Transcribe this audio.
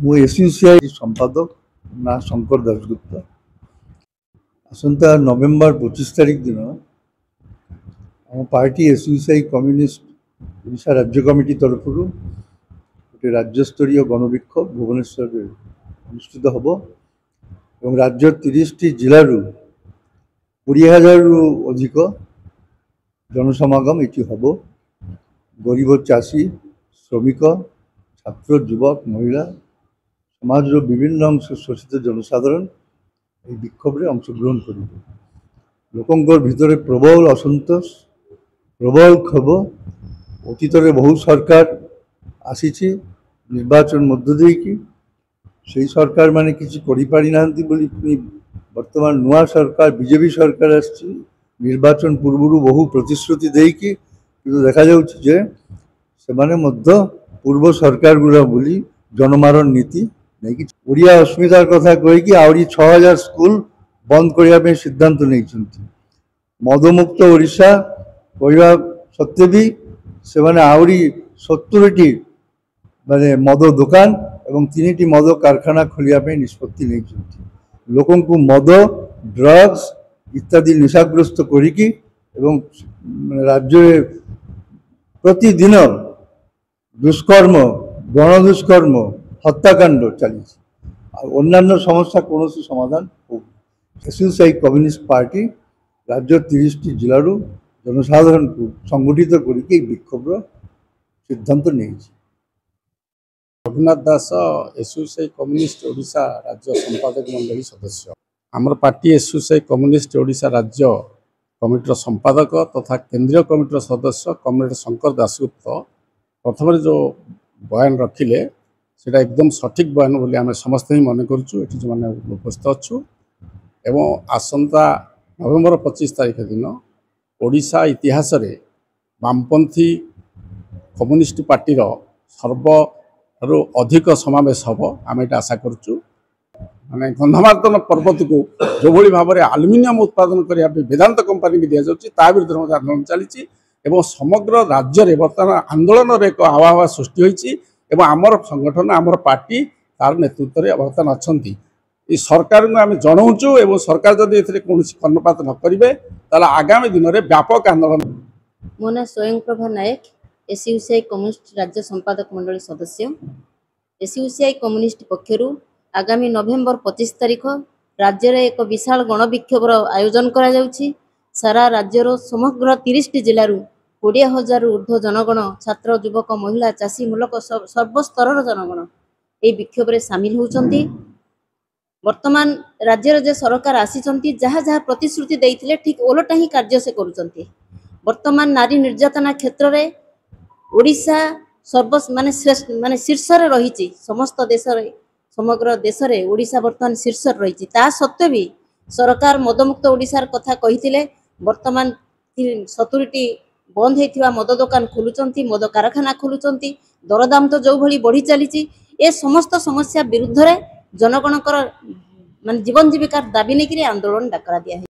मु एसयूसीआई संपादक ना शंकर दासगुप्ता। आसंता नवेम्बर 25 तारीख दिन आम पार्टी एसयूसीआई कम्युनिस्ट ओडिशा राज्य कमिटी तरफ गोटे राज्यस्तरीय गणविक्षोभ भुवनेश्वर अनुष्ठित हम और राज्य 30 जिलू 20,000 रु अधिक जनसमागम ये हम। गरीब चाषी श्रमिक छात्र युवक महिला समाज विभिन्न अंश शोषित जनसाधारण ये विक्षोभ में अंशग्रहण कर लोकंर भितर प्रबल असंतोष प्रबल क्षोभ। अतीत बहु सरकार आसी निर्वाचन मध्य देकी से सरकार माने किसी करि ना वर्तमान नुआ सरकार बीजेपी सरकार आसी निर्वाचन पूर्व बहु प्रतिश्रुति देकी देखा जाउछि पूर्व सरकार गुड़ा बोली जनमारण नीति नहीं ओडिया अस्मितार कथा कहीकि आहरी 6,000 स्कूल बंद करने सिद्धांत नहीं। मदमुक्त ओडिशा कहवा सत्वे भी से आहरी 70टी माने मद दुकान एवं 3टी मद कारखाना खोलिया निष्पत्ति नहीं। लोकों को मद ड्रग्स इत्यादि निशाग्रस्त करिकी एवं राज्य प्रतिदिन दुष्कर्म गणदुष्कर्म हत्याकांड चली अन्य समस्या कौन समाधान हो। एसयूसीआई कम्युनिस्ट पार्टी राज्य 30 जिलू जनसाधारण को संगठित करके विक्षोभ सिद्धांत नहीं। रघुनाथ दास एसयूसीआई कम्युनिस्ट ओडिशा राज्य संपादक मंडली सदस्य। आमर पार्टी एसयूसीआई कम्युनिस्ट ओडिशा राज्य कमिटर संपादक तथा केंद्रीय कमिटर सदस्य कमरेड शंकर दासगुप्त प्रथम जो बयान रखिले सेटा एकदम सठिक बयान बोली आम समस्ते ही मन करूँ जो मैंने उपस्थित अच्छु। एवं आसंता नवेम्बर 25 तारीख दिन ओडिशा इतिहास रे वामपंथी कम्युनिस्ट पार्टी सर्वरु अधिक समावेश हम आम ये आशा करूँ। माने गंधमार्दन पर्वत को जो भाई भाव में आलुमिनियम उत्पादन करने वेदांत कंपनी की दि जाऊँगी विरुद्ध आंदोलन चली समग्र राज्य में बर्तमान आंदोलन एक आवाहवा सृष्टि होती आमर संगठन आमर पार्टी तार नेतृत्व में बर्तमान अच्छा सरकार को आम जनाऊँ और सरकार जदि कौन कर्णपात न करेंगे आगामी दिन में व्यापक आंदोलन। मो ना स्वयं प्रभा नायक एसयूसीआई कम्युनिस्ट राज्य संपादक मंडली सदस्य। एसयूसीआई कम्युनिस्ट पक्षर आगामी नवेम्बर 25 तारीख राज्य में एक विशाल गणविक्षोभर आयोजन करा जाउछि। सारा राज्यर समग्र 30 जिलू 20,000 ऊर्ध्व जनगण छात्र युवक महिला चाषी मूलक सर्वस्तर जनगण ये विक्षोभ में सामिल होती। वर्तमान राज्य जे सरकार आसी जहाँ जहाँ प्रतिश्रुति देते ठीक ओलटा ही कार्य से करुँच। वर्तमान नारी निर्यातना क्षेत्र में ओडिशा माने श्रेष्ठ माने शीर्ष रही समस्त देश समग्र देश में ओडिशा वर्तमान शीर्ष रही सत्वे भी सरकार मदमुक्त ओडिशार कथा कही वर्तमान 70टी बंद होता मद दुकान खोलुंट मद कारखाना खोलुंट दरदाम तो जो भली बढ़ी चली ए समस्त समस्या विरुद्ध जनगणकर मान जीवन जीविकार दाबी नहीं आंदोलन डाकरा दिया है।